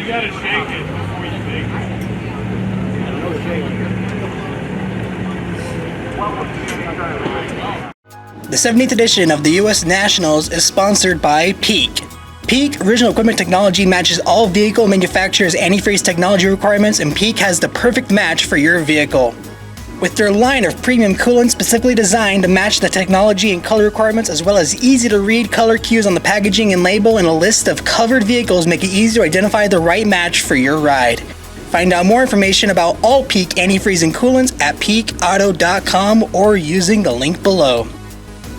You gotta shake it before you bake it. No shaking. The 17th edition of the U.S. Nationals is sponsored by Peak. Peak Original Equipment Technology matches all vehicle manufacturers' antifreeze technology requirements, and Peak has the perfect match for your vehicle. With their line of premium coolants specifically designed to match the technology and color requirements, as well as easy-to-read color cues on the packaging and label, and a list of covered vehicles make it easy to identify the right match for your ride. Find out more information about all Peak antifreeze and coolants at peakauto.com or using the link below.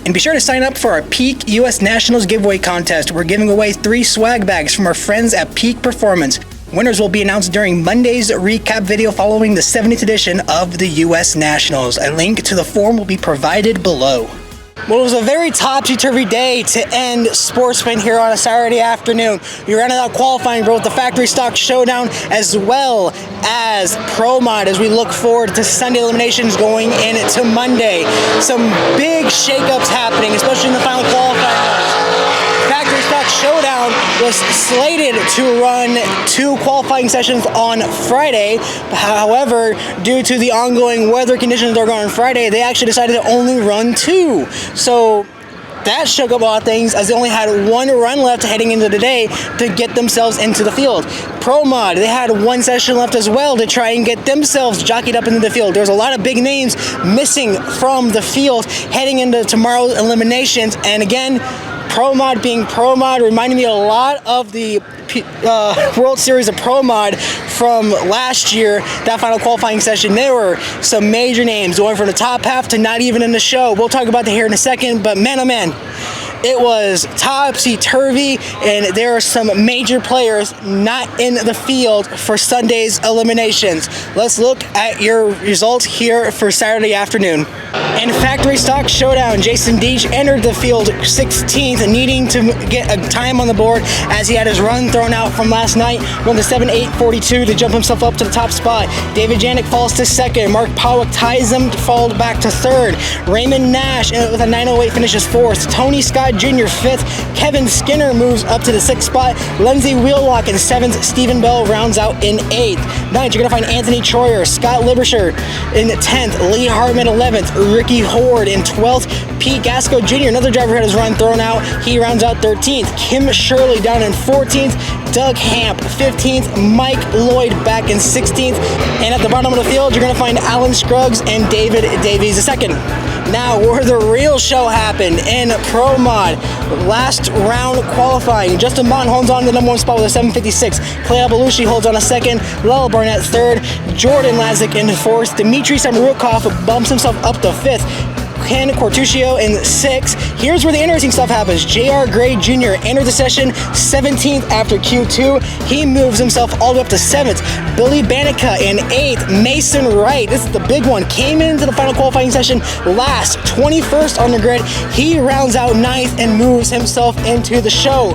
And be sure to sign up for our Peak US Nationals giveaway contest. We're giving away 3 swag bags from our friends at Peak Performance. Winners will be announced during Monday's recap video following the 70th edition of the US Nationals. A link to the form will be provided below. Well, it was a very topsy-turvy day to end Sportsman here on a Saturday afternoon. We rounded out qualifying both the Factory Stock Showdown as well as Pro Mod as we look forward to Sunday eliminations going into Monday. Some big shakeups happening, especially in the final qualifying. Factory Stock Showdown was slated to run 2 qualifying sessions on Friday. However, due to the ongoing weather conditions that are going on Friday, they actually decided to only run 2. So that shook up a lot of things, as they only had 1 run left heading into the day to get themselves into the field. Pro Mod, they had 1 session left as well to try and get themselves jockeyed up into the field. There's a lot of big names missing from the field heading into tomorrow's eliminations, and again, Pro Mod being Pro Mod reminded me a lot of the World Series of Pro Mod from last year, that final qualifying session. There were some major names going from the top half to not even in the show. We'll talk about that here in a second, but man, oh man, it was topsy-turvy, and there are some major players not in the field for Sunday's eliminations. Let's look at your results here for Saturday afternoon. In Factory Stock Showdown, Jason Deach entered the field 16th, needing to get a time on the board as he had his run thrown out from last night, run the 7.842 to jump himself up to the top spot. David Janik falls to 2nd. Mark Powick ties him to fall back to 3rd. Raymond Nash with a 9.08 finishes 4th. Tony Scott Jr. 5th. Kevin Skinner moves up to the 6th spot. Lindsey Wheelock in 7th. Stephen Bell rounds out in 8th. 9th, you're going to find Anthony Troyer, Scott Libersher in 10th. Lee Hartman 11th. Ricky Horde in 12th. Pete Gasco Jr., another driver, had his run thrown out. He rounds out 13th. Kim Shirley down in 14th. Doug Hamp 15th. Mike Lloyd back in 16th. And at the bottom of the field, you're going to find Alan Scruggs and David Davies II. Now, where the real show happened in Pro Mod, last round qualifying. Justin Bond holds on to the number 1 spot with a 7.56. Clay Belushi holds on a 2nd. Lel Barnett 3rd. Jordan Lazick in 4th. Dmitry Samarukov bumps himself up to 5th. Ken Cortuccio in 6th. Here's where the interesting stuff happens. J.R. Gray Jr. entered the session 17th after Q2. He moves himself all the way up to 7th. Billy Banica in 8th. Mason Wright, this is the big one, came into the final qualifying session last, 21st on the grid. He rounds out 9th and moves himself into the show.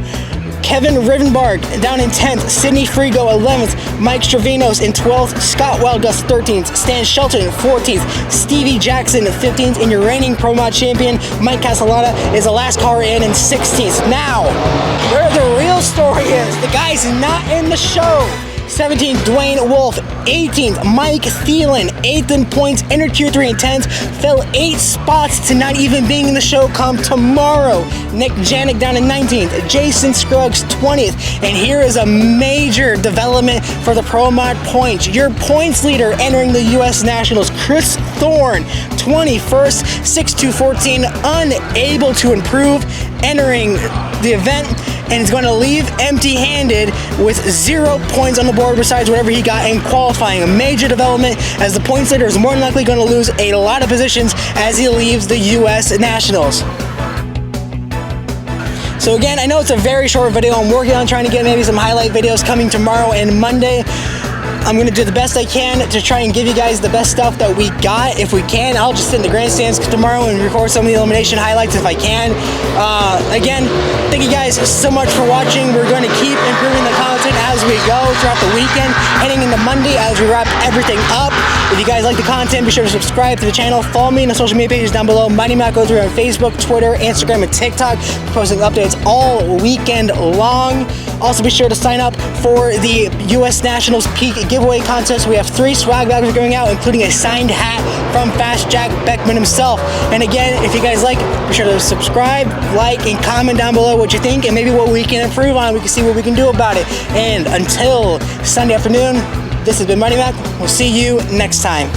Kevin Rivenbark down in 10th, Sidney Frigo 11th, Mike Stravinos in 12th, Scott Wildgus 13th, Stan Shelton 14th, Stevie Jackson 15th, and your reigning Pro Mod champion, Mike Castellana, is the last car in 16th. Now, where the real story is, the guy's not in the show. 17th, Dwayne Wolf. 18th, Mike Thielen. 8th in points, entered Q3 and 10th. Fell 8 spots to not even being in the show come tomorrow. Nick Janik down in 19th. Jason Scruggs 20th. And here is a major development for the Pro Mod points. Your points leader entering the U.S. Nationals, Chris Thorne, 21st, 6.214, unable to improve entering the event, and is going to leave empty-handed with 0 points on the board besides whatever he got in qualifying. A major development, as the points leader is more than likely going to lose a lot of positions as he leaves the U.S. Nationals. So again, I know it's a very short video. I'm working on trying to get maybe some highlight videos coming tomorrow and Monday. I'm going to do the best I can to try and give you guys the best stuff that we got. If we can, I'll just sit in the grandstands tomorrow and record some of the elimination highlights if I can. Again, thank you guys so much for watching. We're going to keep improving the content as we go throughout the weekend, heading into Monday as we wrap everything up. If you guys like the content, be sure to subscribe to the channel. Follow me on the social media pages down below. My name is Matt Goldberg on Facebook, Twitter, Instagram, and TikTok. We're posting updates all weekend long. Also, be sure to sign up for the U.S. Nationals Peak giveaway contest. We have 3 swag bags going out, including a signed hat from Fast Jack Beckman himself. And again, if you guys like, be sure to subscribe, like, and comment down below what you think and maybe what we can improve on. We can see what we can do about it. And until Sunday afternoon, this has been Money Mac. We'll see you next time.